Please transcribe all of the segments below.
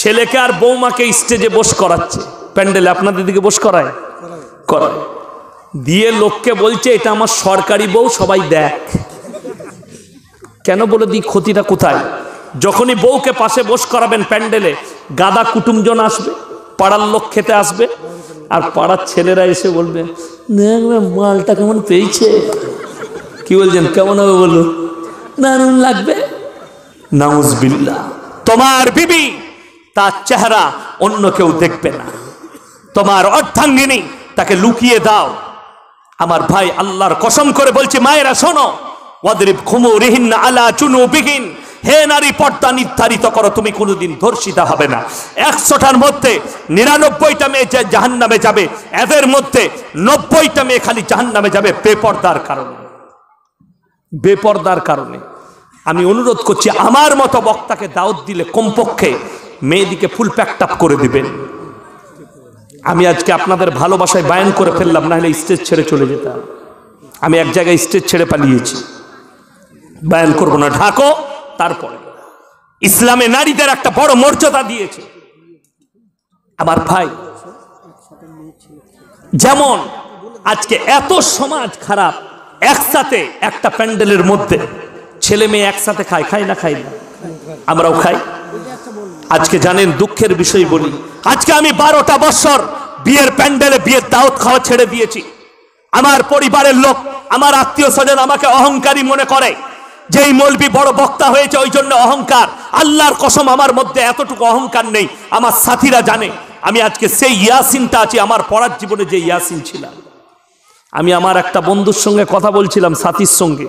ছেলেকে আর বৌমাকে স্টেজে বস করাচ্ছে, প্যান্ডেলে আপনাদের দিকে বস করায় দিয়ে লোককে বলছে এটা আমার সরকারি বউ, সবাই দেখ। কেন বলে দিই ক্ষতিটা কোথায়? যখনই বউকে পাশে বস করাবেন প্যান্ডেলে, গাদা কুটুমজন আসবে, পাড়ার লোক খেতে আসবে, আর পাড়ার ছেলেরা এসে বলবে মালটা কেমন পেয়েছে। কি বলছেন, কেমন হবে বলুন? দারুণ লাগবে। নাউজুবিল্লাহ। তোমার বিবি তার চেহারা অন্য কেউ দেখবে না, তোমার অর্ধাঙ্গিনী তাকে লুকিয়ে দাও। আমার ভাই আল্লাহর কসম করে বলছি, মায়েরা শোনো, ওয়াদরিব খুমুরিহিন্না আলা জুনুবিহিন, হে নারী পর্দা নির্ধারিত করো, তুমি কোনোদিন ধর্ষিতা হবে না। 100টার মধ্যে 99টা মেয়ে যে জাহান্নামে যাবে, এদের মধ্যে 90টা মেয়ে খালি জাহান্নামে যাবে বেপর্দার কারণে। বেপর্দার কারণে আমি অনুরোধ করছি, আমার মতো বক্তাকে দাওয়াত দিলে কমপক্ষে মেয়েদিকে ফুল প্যাকটাপ করে দিবেন। আমি আজকে আপনাদের ভালোবাসায় বায়ান করে ফেললাম, না হলে স্টেজ ছেড়ে চলে যেতাম। আমি এক জায়গায় স্টেজ ছেড়ে পালিয়েছি, বায়ান করবো না, ঢাকো। তারপরে ইসলামে নারীদের একটা বড় মর্যাদা দিয়েছে। আমার ভাই, যেমন আজকে এত সমাজ খারাপ, একসাথে একটা প্যান্ডেলের মধ্যে ছেলে মেয়ে একসাথে খায়, খায় না খায় না? আমরাও খাই। আজকে জানেন দুঃখের বিষয় বলি, আজকে আমি 12টা বছর বিয়ের প্যান্ডেলে বিয়ের দাওয়াত খাওয়া ছেড়ে দিয়েছি। আমার পরিবারের লোক, আমার আত্মীয় স্বজন আমাকে অহংকারী মনে করে, যেই মৌলবি বড় বক্তা হয়েছে ওই জন্য অহংকার। আল্লাহর কসম আমার মধ্যে এতটুকু অহংকার নেই। আমার সাথীরা জানে আমি আজকে সেই ইয়াসিনটা আছি, আমার পড়ার জীবনে যে ইয়াসিন ছিলাম। আমি আমার একটা বন্ধুর সঙ্গে কথা বলছিলাম, সাথীর সঙ্গে,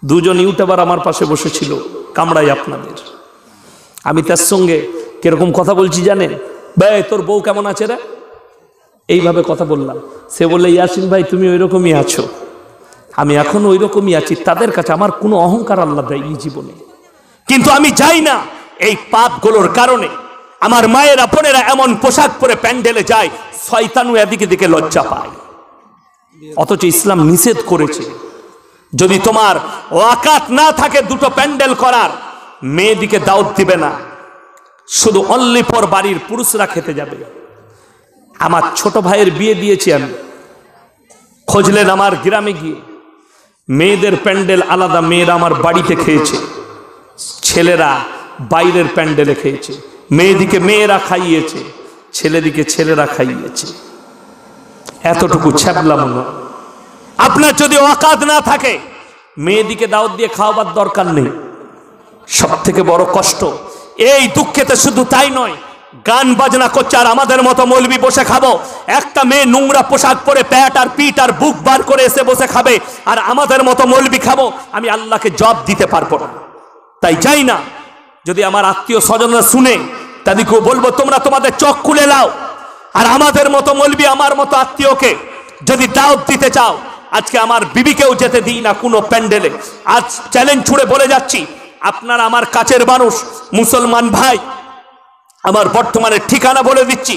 দুজন ইউটিউবার আমার পাশে বসেছিল, কামড়াই আপনাদের। আমি তার সঙ্গে কিরকম কথা বলছি জানেন? ভাই তোর বউ কেমন আছে রে, এইভাবে কথা বললাম। সে বললে, ইয়াসিন ভাই তুমি ওই রকমই আছো। আমি এখন ওই রকমই আছি। তাদের কাছে আমার কোনো অহংকার আল্লাহ দেয়নি জীবনে, কিন্তু আমি যাই না এই পাপগুলোর কারণে। আমার মায়েরা বোনেরা এমন পোশাক পরে প্যান্ডেলে যায়, শয়তানু এদিকে দিকে লজ্জা পায়, অথচ ইসলাম নিষেধ করেছে। যদি তোমার ওয়াকাত না থাকে দুটো প্যান্ডেল করার, মেয়েদিকে দাওয়াত দিবে না, শুধু অনলি ফর বাড়ির পুরুষরা খেতে যাবে। আমার ছোট ভাইয়ের বিয়ে দিয়েছি আমি, খুঁজলেন আমার গ্রামে গিয়ে, মেয়েদের প্যান্ডেল আলাদা, মেয়েরা আমার বাড়িতে খেয়েছে, ছেলেরা বাইরের প্যান্ডেলে খেয়েছে। মেয়েদিকে মেয়েরা খাইয়েছে, ছেলেদিকে ছেলেরা খাইয়েছে। এতটুকু ছ্যাবলাম না। আপনার যদি ওয়াকাত না থাকে, মেয়েদিকে দাওয়াত দিয়ে খাওয়াবার দরকার নেই। সব থেকে বড় কষ্ট এই দুঃখেতে শুধু তাই নয়, গান বাজনা করছে আর আমাদের মতো মৌলবি বসে খাবো। একটা মেয়ে নোংরা পোশাক পরে প্যাট আর পিঠ আর বুক বার করে এসে বসে খাবে, আর আমাদের মতো মৌলবি খাবো। আমি আল্লাহকে জবাব দিতে পারবো না। তাই যাই না, যদি আমার আত্মীয় স্বজনরা শুনে, তাদেরকেও বলবো তোমরা তোমাদের চোখ খুলে নাও, আর আমাদের মতো মৌলবি, আমার মতো আত্মীয়কে যদি দাওয়াত দিতে চাও, আজকে আমার বিবিকেও যেতে দিই না কোনো প্যান্ডেলে। আজ চ্যালেঞ্জ ছুড়ে বলে যাচ্ছি, আপনারা আমার কাছের মানুষ, মুসলমান ভাই, আমার বর্তমানে ঠিকানা বলে দিচ্ছি,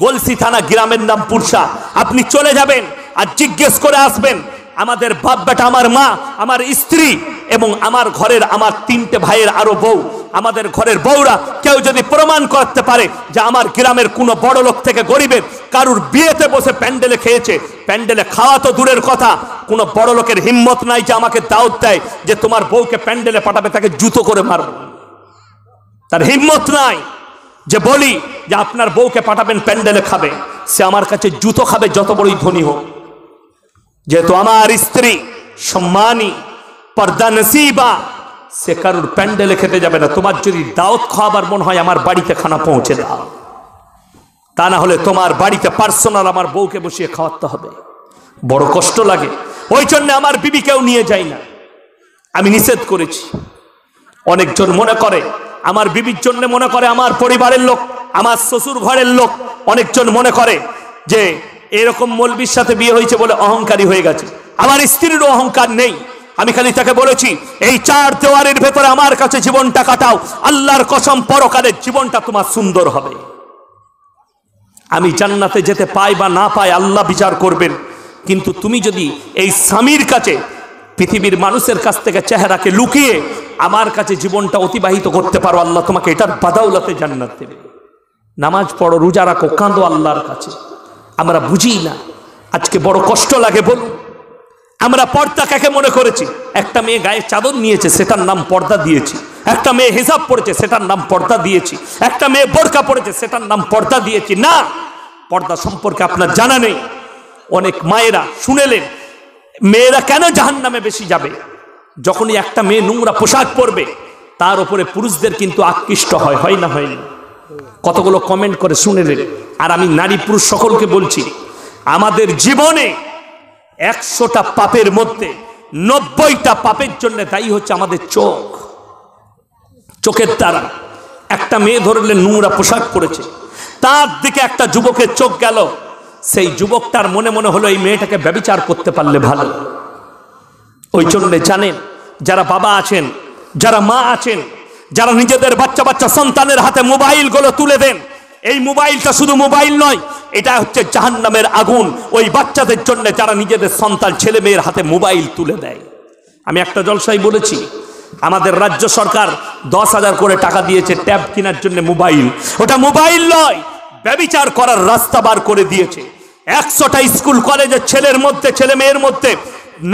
গলসি থানা, গ্রামের নাম পুরসা। আপনি চলে যাবেন আর জিজ্ঞেস করে আসবেন, আমাদের বাপ বেটা, আমার মা, আমার স্ত্রী এবং আমার ঘরের আমার 3টে ভাইয়ের আরো বউ, আমাদের ঘরের বউরা কেউ যদি প্রমাণ করতে পারে যে আমার গ্রামের কোনো বড় লোক থেকে গরিবের কারুর বিয়েতে বসে প্যান্ডেলে খেয়েছে, প্যান্ডেলে খাওয়া তো দূরের কথা, কোনো বড় লোকের হিম্মত নাই যে আমাকে দাওয়াত দেয় যে তোমার বউকে প্যান্ডেলে পাঠাবে, তাকে জুতো করে মারব। তার হিম্মত নাই যে বলি যে আপনার বউকে পাঠাবেন প্যান্ডেলে খাবে। সে আমার কাছে জুতো খাবে যত বড়ই ধনী হোক। যেহেতু আমার স্ত্রী সম্মানী, পর্দা নসিবা, সে কারুর প্যান্ডেলে খেতে যাবে না। তোমার যদি দাওয়াত খাওয়াবার মন হয়, আমার বাড়িতে খানা পৌঁছে দাও, তা না হলে তোমার বাড়িতে পার্সোনাল আমার বউকে বসিয়ে খাওয়াতে হবে। বড় কষ্ট লাগে, ওই জন্য আমার বিবিকেও নিয়ে যাই না, আমি নিষেধ করেছি। অনেকজন মনে করে আমার বিবির জন্য, মনে করে আমার পরিবারের লোক, আমার শ্বশুর ঘরের লোক, অনেকজন মনে করে যে এরকম মৌলবীর সাথে বিয়ে হয়েছে বলে অহংকারী হয়ে গেছে। আমার স্ত্রীরও অহংকার নেই। আমি খালি তাকে বলেছি, এই 4 দেওয়ালের ভেতরে আমার কাছে জীবনটা কাটাও, আল্লাহর কসম পরকালের জীবনটা তোমার সুন্দর হবে। আমি জান্নাতে যেতে পাই বা না পাই আল্লাহ বিচার করবেন, কিন্তু তুমি যদি এই স্বামীর কাছে, পৃথিবীর মানুষের কাছ থেকে চেহারাকে লুকিয়ে আমার কাছে জীবনটা অতিবাহিত করতে পারো, আল্লাহ তোমাকে এটার বাদাউলাতে জান্নাত দেবে। নামাজ পড়ো, রোজা রাখো, কাঁদো আল্লাহর কাছে। আমরা বুঝি না, আজকে বড় কষ্ট লাগে বলুন। আমরা পর্দা কাকে মনে করেছি? একটা মেয়ে গায়ে চাদর নিয়েছে, সেটার নাম পর্দা দিয়েছি। একটা মেয়ে হিজাব পড়েছে, সেটার নাম পর্দা দিয়েছি। একটা মেয়ে বোরকা পড়েছে, সেটার নাম পর্দা দিয়েছি। না, পর্দা সম্পর্কে আপনার জানা নেই। অনেক মায়েরা শুনেলেন, মেয়েরা কেন জাহান্নামে বেশি যাবে? যখনই একটা মেয়ে নোংরা পোশাক পরবে, তার উপরে পুরুষদের কিন্তু আকৃষ্ট হয়, হয় না? হয় না? কতগুলো কমেন্ট করে শুনেলেন। আর আমি নারী পুরুষ সকলকে বলছি, আমাদের জীবনে 100টা পাপের মধ্যে 90টা পাপের জন্য দায়ী হচ্ছে আমাদের চোখ। চোখের দ্বারা একটা মেয়ে ধরলেন নোংরা পোশাক পরেছে, তার দিকে একটা যুবকের চোখ গেল, সেই যুবকটার মনে মনে হলো এই মেয়েটাকে ব্যভিচার করতে পারলে ভালো। ওই জন্য জানেন, যারা বাবা আছেন, যারা মা আছেন, যারা নিজেদের বাচ্চা বাচ্চা সন্তানের হাতে মোবাইলগুলো তুলে দেন, এই মোবাইলটা শুধু মোবাইল নয়, এটা হচ্ছে জাহান্নামের আগুন ওই বাচ্চাদের জন্য যারা নিজেদের সন্তান ছেলে মেয়ের হাতে মোবাইল তুলে দেয়। আমি একটা জলসায় বলেছি, আমাদের রাজ্য সরকার 10,000 করে টাকা দিয়েছে ট্যাব কেনার জন্য। মোবাইল, ওটা মোবাইল নয়, ব্যভিচার করার রাস্তা বার করে দিয়েছে। 100টা স্কুল কলেজের ছেলের মধ্যে, ছেলে মেয়ের মধ্যে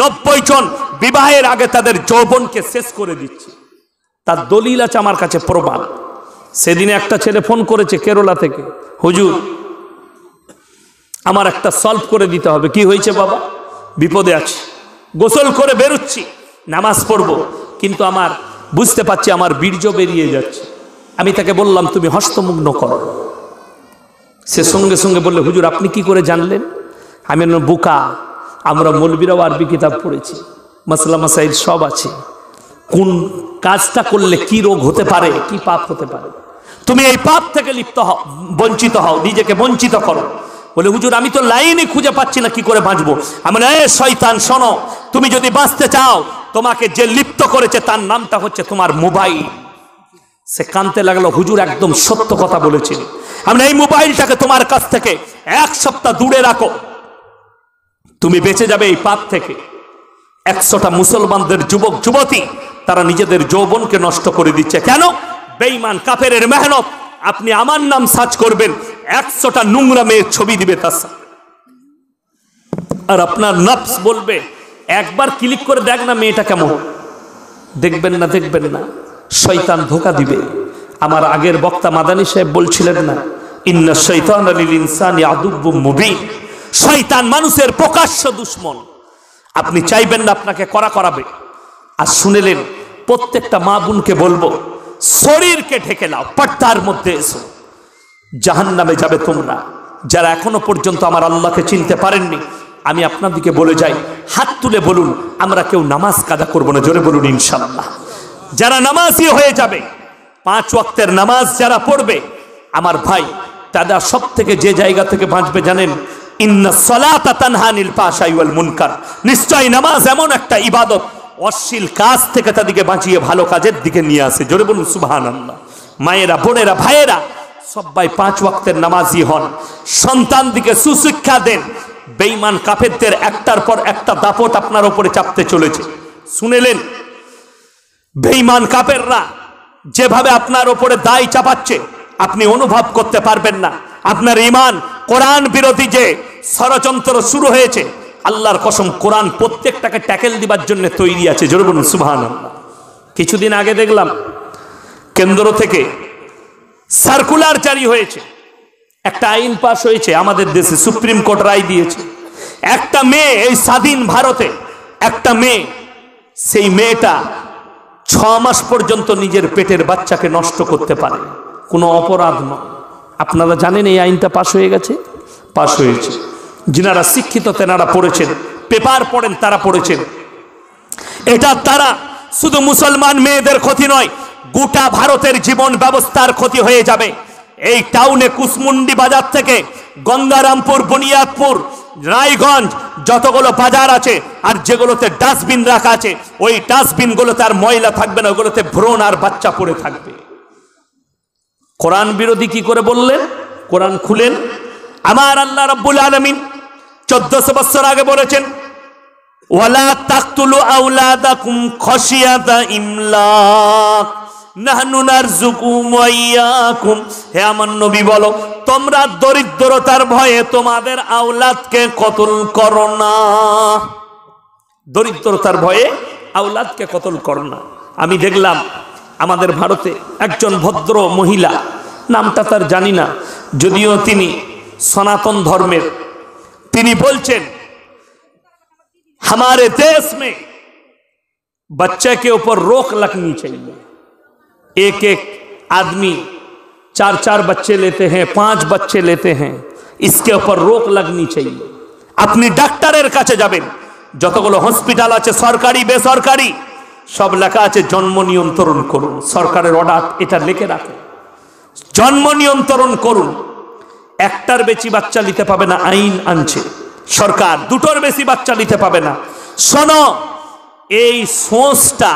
90 জন বিবাহের আগে তাদের যৌবনকে শেষ করে দিচ্ছে। তার দলিল আছে আমার কাছে, প্রমাণ। সেদিনে একটা ছেলে ফোন করেছে কেরলা থেকে, হুজুর আমার একটা সলভ করে দিতে হবে। কি হয়েছে বাবা? বিপদে আছি, গোসল করে বেরোচ্ছি, নামাজ পড়বো, কিন্তু আমার বুঝতে পারছি আমার বীর্য বেরিয়ে যাচ্ছে। আমি তাকে বললাম তুমি হস্তমুগ্ন করো। সে সঙ্গে সঙ্গে বললে, হুজুর আপনি কি করে জানলেন? আমি বোকা, আমরা মৌলবীরাও আরবি কিতাব পড়েছি, মাসলা মাসাইল সব আছে। কোন কাজটা করলে কি রোগ হতে পারে, কি পাপ হতে পারে, তুমি এই পাপ থেকে লিপ্ত হও, বঞ্চিত হও, নিজেকে বঞ্চিত করো। বলে হুজুর আমি তো লাইনই খুঁজে পাচ্ছি না, কি করে বাঁচবো? আমি বলি, শয়তান শোনো, তুমি যদি বাঁচতে চাও, তোমাকে যে লিপ্ত করেছে তার নামটা হচ্ছে তোমার মোবাইল। সে কাঁদতে লাগলো, হুজুর একদম সত্য কথা বলেছেন। আমি এই মোবাইলটাকে তোমার কাছ থেকে 1 সপ্তাহ দূরে রাখো, তুমি বেঁচে যাবে এই পাপ থেকে। 100টা মুসলমানদের যুবক যুবতী তারা নিজেদের যৌবনকে নষ্ট করে দিচ্ছে। কেন? বেঈমান কাফেরের মেহনত। আপনি আমার নাম সার্চ করবেন, 100টা নোংরা মেয়ের ছবি দিবে তার সাথে, আর আপনার নফস বলবে একবার ক্লিক করে দেখ না মেয়েটা কেমন। দেখবেন না, দেখবেন না, শয়তান ধোঁকা দিবে। আমার আগের বক্তা মাদানী সাহেব বলছিলেন না, ইন্না শাইতানা লিল ইনসানি আদুব্বুম মুবিন, শয়তান মানুষের প্রকাশ্য দুশমন। আপনি চাইবেন না আপনাকে করাবে। আর শুনেলেন, প্রত্যেকটা মা বোনকে বলবো, শরীরকে ঢেকে নাও, পর্দার মধ্যে এসো। জাহান্নামে যাবে তোমরা যারা এখনো পর্যন্ত আমার আল্লাহকে চিনতে পারেননি। আমি আপনাদেরকে বলে যাই, হাত তুলে বলুন আমরা কেউ নামাজ কাজা করবো না। জোরে বলুন ইনশাআল্লাহ। যারা নামাজি হয়ে যাবে, 5 ওয়াক্তের নামাজ যারা পড়বে, আমার ভাই তারা সব থেকে যে জায়গা থেকে বাঁচবে জানেন? ইন্না সলাতা তানহা আনিল ফাহশাই ওয়াল মুনকার, নিশ্চয় নামাজ এমন একটা ইবাদত, অশ্লীল কাজ থেকে তাদেরকে বাঁচিয়ে ভালো কাজের দিকে নিয়ে আসে। জোরে বলুন সুবহানাল্লাহ। মায়েরা, বোনেরা, ভাইয়েরা সবাই 5 ওয়াক্তের নামাজি হন, সন্তান দিকে সুশিক্ষা দেন। বেঈমান কাফেরদের একটার পর একটা দাপট আপনার উপরে চাপতে চলেছে। শুনেলেন, বেঈমান কাফেররা যেভাবে আপনার উপরে দায় চাপাচ্ছে আপনি অনুভব করতে পারবেন না। আপনার ঈমান, কোরআন বিরোধী যে ষড়যন্ত্র শুরু হয়েছে, আল্লাহর কসম কোরআন প্রত্যেকটাকে ট্যাকেল দিবার জন্য তৈরি আছে। জোরে বলুন সুবহানাল্লাহ। কিছুদিন আগে দেখলাম কেন্দ্র থেকে সার্কুলার জারি হয়েছে, একটা আইন পাস হয়েছে আমাদের দেশে, সুপ্রিম কোর্ট রায় দিয়েছে। একটা মেয়ে, এই স্বাধীন ভারতে একটা মেয়ে, সেই মেয়েটা 6 মাস পর্যন্ত নিজের পেটের বাচ্চাকে নষ্ট করতে পারে, কোনো অপরাধ নয়। আপনারা জানেন এই আইনটা পাস হয়ে গেছে, পাস হয়েছে। যিনারা শিক্ষিত তেনারা পড়েছেন, পেপার পড়েন তারা পড়েছেন। এটা তারা শুধু মুসলমান মেয়েদের ক্ষতি নয়, গোটা ভারতের জীবন ব্যবস্থার ক্ষতি হয়ে যাবে। এই টাউনে কুসমুন্ডি বাজার থেকে গঙ্গারামপুর, বুনিয়াদপুর, রায়গঞ্জ যতগুলো বাজার আছে আর যেগুলোতে ডাস্টবিন রাখা আছে, ওই ডাস্টবিনগুলোতে আর ময়লা থাকবে না, ওগুলোতে ভ্রূণ আর বাচ্চা পড়ে থাকবে। কোরআন বিরোধী কি করে বললেন? কোরআন খুলেন, আমার আল্লাহ রাব্বুল আলামিন 1400 বছর আগে বলেছেন, ওয়ালা তাকতুলু আওলাদাকুম খাশিয়াতা ইমলাক, নাহনু নারযুকুকুম ওয়া ইয়াকুম, হে আমার নবী বলো তোমরা দরিদ্রতার ভয়ে তোমাদের আওলাদকে কতল করো না। দরিদ্রতার ভয়ে আওলাদকে কতল করো না। আমি দেখলাম আমাদের ভারতে একজন ভদ্র মহিলা, নামটা তার জানি না, যদিও তিনি সনাতন ধর্মের, তিনি বলছেন हमारे देश में बच्चे के ऊपर रोक लगनी चाहिए। एक एक आदमी 4-4 बच्चे लेते हैं, 5 बच्चे लेते हैं, इसके ऊपर रोक लगनी चाहिए। अपनी डॉक्टरेर काছে যাবেন, যতগুলো হসপিটাল আছে সরকারি বেসরকারি সব লেখা আছে জন্ম নিয়ন্ত্রণ করুন, সরকারের অর্ডার এটা লিখে রাখুন, জন্ম নিয়ন্ত্রণ করুন। একটার বেশি বাচ্চা নিতে পাবে না আইন আনছে সরকার, দুটোর বেশি বাচ্চা নিতে পাবে না। শোনো, এই সোচটা,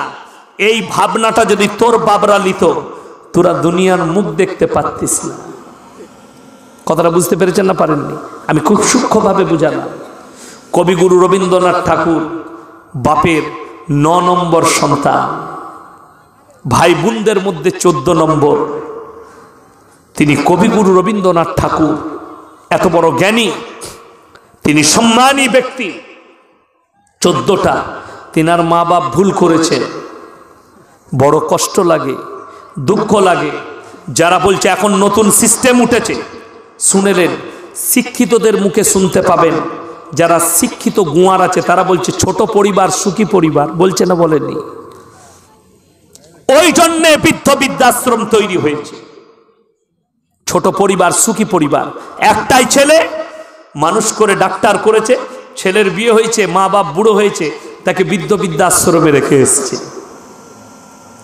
এই ভাবনাটা যদি তোর বাবরা নিত, তোরা দুনিয়ার মুখ দেখতে পারতিস না। কথাটা বুঝতে পেরেছেন না পারেননি? আমি খুব সূক্ষ্মভাবে বুঝালাম। কবিগুরু রবীন্দ্রনাথ ঠাকুর বাপের 9 নম্বর সন্তান, ভাই বোনদের মধ্যে 14 নম্বর। তিনি কবিগুরু রবীন্দ্রনাথ ঠাকুর এত বড় জ্ঞানী, তিনি সম্মানী ব্যক্তি। 14টা তিনার মা বাপ ভুল করেছে, বড় কষ্ট লাগে, দুঃখ লাগে। যারা বলছে এখন নতুন সিস্টেম উঠেছে, শুনেলেন শিক্ষিতদের মুখে শুনতে পাবেন, যারা শিক্ষিত গুয়ার আছে তারা বলছে ছোট পরিবার সুখী পরিবার, বলছে না বলেনি? ওই জন্য বৃদ্ধ বৃদ্ধাশ্রম তৈরি হয়েছে। ছোট পরিবার সুখী পরিবার, একটাই ছেলে মানুষ করে ডাক্তার করেছে, ছেলের বিয়ে হয়েছে, মা বাপ বুড়ো হয়েছে, তাকে বৃদ্ধ বৃদ্ধাশ্রমে রেখে এসছে।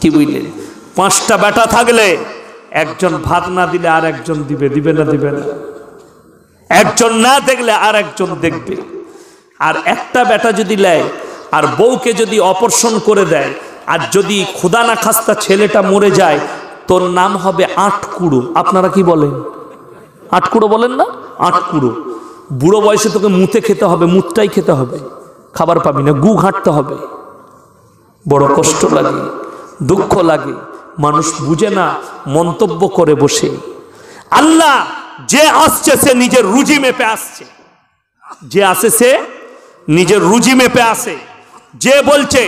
কি বুঝলেন? 5টা বেটা থাকলে একজন ভাত না দিলে আর একজন দিবে, দিবে না দিবে না? একজন না দেখলে আর একজন দেখবে। আর একটা বেটা যদি নেয় আর বউকে যদি অপারেশন করে দেয়, আর যদি খুদা না খাস্তা ছেলেটা মরে যায়, তোর নাম হবে 8 কুড়ো। আপনারা কি বলেন? 8 কুড়ো বলেন না? 8 কুড়ো। বুড়ো বয়সে তোকে মুতে খেতে হবে, মুতটাই খেতে হবে, খাবার পাবি না, গু ঘাঁটতে হবে। বড় কষ্ট লাগে, দুঃখ লাগে, মানুষ বুঝে না, মন্তব্য করে বসে। আল্লাহ যে আসছে সে নিজের রুজি মেপে আসছে, যে আসে সে নিজের রুজি মেপে আসে। যে বলছে,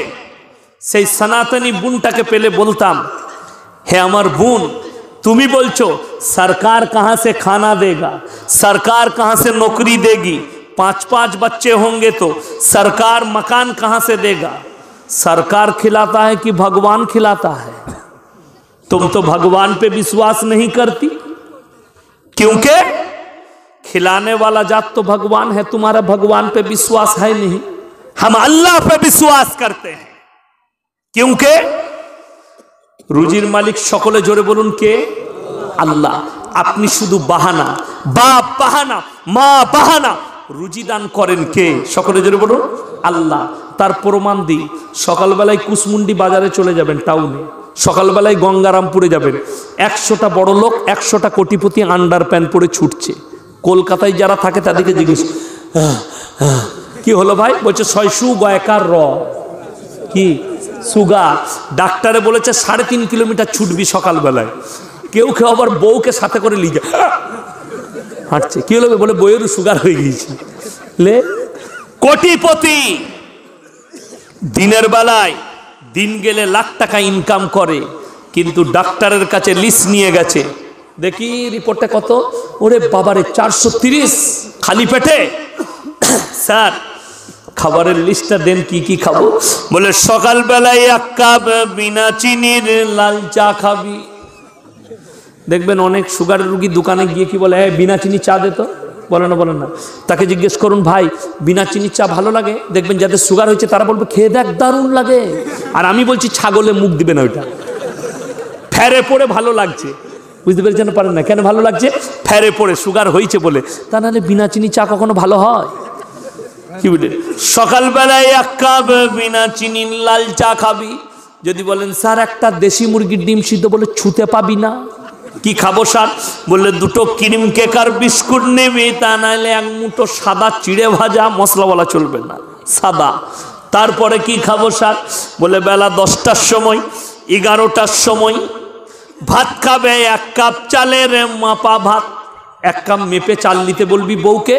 সেই সনাতনী বোনটাকে পেলে বলতাম, হে আমার বোন, তুমি বলছো सरकार कहां से खाना देगा, सरकार कहां से नौकरी देगी, 5-5 बच्चे होंगे तो सरकार मकान कहां से देगा? सरकार खिलाता है कि भगवान खिलाता है? तुम तो भगवान पे विश्वास नहीं करती, क्योंकि खिलाने वाला जात तो भगवान है, तुम्हारा भगवान पे विश्वास है नहीं। हम अल्लाह पे विश्वास करते हैं, क्योंकि রুজির মালিক সকলে জোরে বলুন কে? আল্লাহ। আপনি শুধু বাহানা, বাপ বাহানা, মা বাহানা, রুজি দান করেন কে? সকলে জোরে বলুন আল্লাহ। তার প্রমাণ দিই, সকালবেলায় কুসমুন্ডি বাজারে চলে যাবেন, টাউনে সকালবেলায় গঙ্গারামপুরে যাবেন, 100টা বড় লোক 100টা কোটিপতি আন্ডার প্যান্ট পরে ছুটছে। কলকাতায় যারা থাকে তাদেরকে জিজ্ঞেস, কি হলো ভাই? বলছে 600 গয়কার র। কি সুগার? ডাক্তারে বলেছে 3.5 কিলোমিটার ছুটবি সকালবেলায়। কেউ কেউ আবার বউকে সাথে করে লিখে হাঁটছে। কি হলো? বলে বউয়ের সুগার হয়ে গিয়েছে। লে কোটিপতি দিনের বেলায় দিন গেলে লাখ টাকা ইনকাম করে, কিন্তু ডাক্তারের কাছে লিস্ট নিয়ে গেছে, দেখি রিপোর্টে কত? ওরে বাবারে 430 খালি পেটে। স্যার খাবারের লিস্টটা দেন, কি কি খাবো? বলে সকালবেলায় 1 কাপ বিনা চিনির লাল চা খাবি। দেখবেন অনেক সুগারের রুগী দোকানে গিয়ে কি বলে, বিনা চিনি চা দে তো। বলে না, বলেন না। তাকে জিজ্ঞেস করুন, ভাই বিনা চিনির চা ভালো লাগে? দেখবেন যাদের সুগার হয়েছে তারা বলবে খেয়ে দেখ দারুণ লাগে। আর আমি বলছি ছাগলে মুখ দিবে না, ওইটা ফেরে পড়ে ভালো লাগছে। বুঝতে পেরেছেন? পারেন না কেন ভালো লাগছে? ফেরে পড়ে সুগার হয়েছে বলে। তা নাহলে বিনা চিনি চা কখনো ভালো হয়? কি বলে সকালবেলায় 1 কাপ বিনা চিনির লাল চা খাবি। যদি বলেন স্যার একটা দেশি মুরগির ডিম সিদ্ধ, বলে ছুতে পাবি না। কি খাবো স্যার? বললে 2টো ক্রিম কেক আর বিস্কুট নেবে, তা নাহলে 1 মুঠো সাদা চিড়ে ভাজা, মশলা বলা চলবে না, সাদা। তারপরে কি খাবো স্যার? বলে বেলা 10টার সময়, 11টার সময় ভাত খাবে 1 কাপ চালের মাপা ভাত, 1 কাপ মেপে চাল নিতে বলবি বউকে,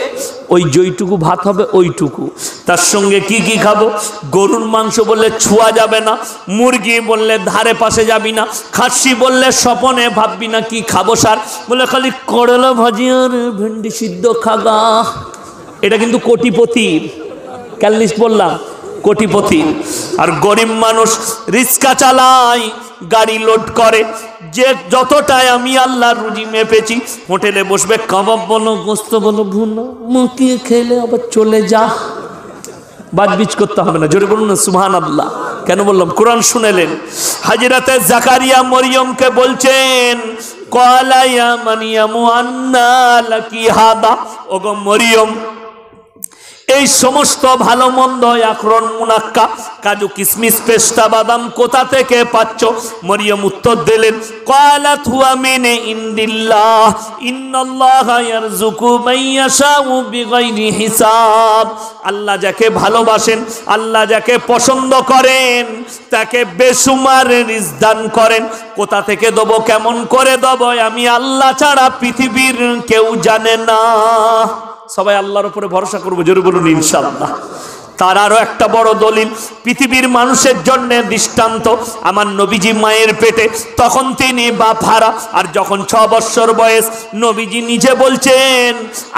ওই যেইটুকু ভাত হবে ওইটুকু। তার সঙ্গে কি কি খাবো? গরুর মাংস বললে ছোঁয়া যাবে না, মুরগি বললে ধারে পাশে যাবি না, খাসি বললে স্বপনে ভাববি না কি খাবো সার, বলে খালি করলা ভাজি আর ভেন্ডি সিদ্ধ খাগা। এটা কিন্তু কোটিপতির ক্যাললিস্ট বললাম, কোটিপতি। আর গরিব মানুষ রিক্সা চালায়, গাড়ি লোড করে, যে যতটাই আমি আল্লাহর রুজি মেপেছি, হোটেলে বসবে, কাবাব বলো গোস্ত বলো ভুনো মুখিয়ে খেলে আবার চলে যা, বাজবিজ করতে হবে না। জোরে বলুন না সুবহানাল্লাহ। কেন বললাম? কোরআন শুনেলেন। হযরতে জাকারিয়া মরিয়মকে বলছেন, ক্বালা ইয়া মারইয়ামু আন্না লাকি হাদা, ওগো মরিয়ম, এই সমস্ত ভালো মন্দ আকরণ মুনাক্কা কাজু কিশমিশ পেস্তা বাদাম কোথা থেকে পাচ্ছ? মরিয়ম উত্তর দিলেন, ক্বালাত হুয়া মিন ইনদিল্লাহ ইন্নাল্লাহা ইয়ারযুকু মান ইয়াশাউ বিগাইরি হিসাব। আল্লাহ যাকে ভালোবাসেন, আল্লাহ যাকে পছন্দ করেন, তাকে বেসুমার রিজক দান করেন। কোথা থেকে দেব, কেমন করে দেব, আমি আল্লাহ ছাড়া পৃথিবীর কেউ জানে না। সবাই আল্লাহর উপরে ভরসা করবো, জোরে বলুন ইনশাআল্লাহ। তার আরো একটা বড় দলিল, পৃথিবীর মানুষের জন্য দৃষ্টান্ত। আমার নবীজি মায়ের পেটে, তখন তিনি বাপ হারা, আর যখন 6 বছর বয়স, নবীজি নিজে বলছেন,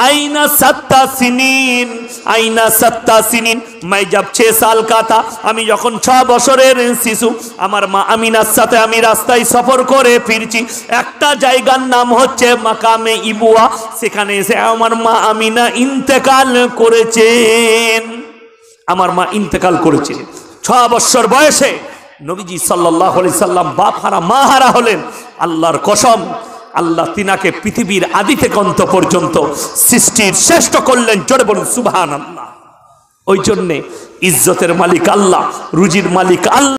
আইনা সাত্তা সিনিন, আইনা সাত্তা সিনিন, মাই যাব 6 সাল কাতা। আমি যখন 6 বছরের শিশু, আমার মা আমিনার সাথে আমি রাস্তায় সফর করে ফিরছি, একটা জায়গার নাম হচ্ছে মাকামে ইবুয়া, সেখানে এসে আমার মা আমিনা ইন্তেকাল করেছেন। আমার মা ইন্তেকাল করেছে 6 বছর বয়সে। নবীজি সাল্লাল্লাহু আলাইহি সাল্লাম বাপ হারা মা হারা হলেন। আল্লাহর কসম, আল্লাহ তিনাকে পৃথিবীর আদি থেকে অন্ত পর্যন্ত সৃষ্টির শ্রেষ্ঠ করলেন। জোরে বলুন সুবহানাল্লাহ। ওই জন্যে ইজ্জতের মালিক আল্লাহ, রুজির মালিক আল্লাহ।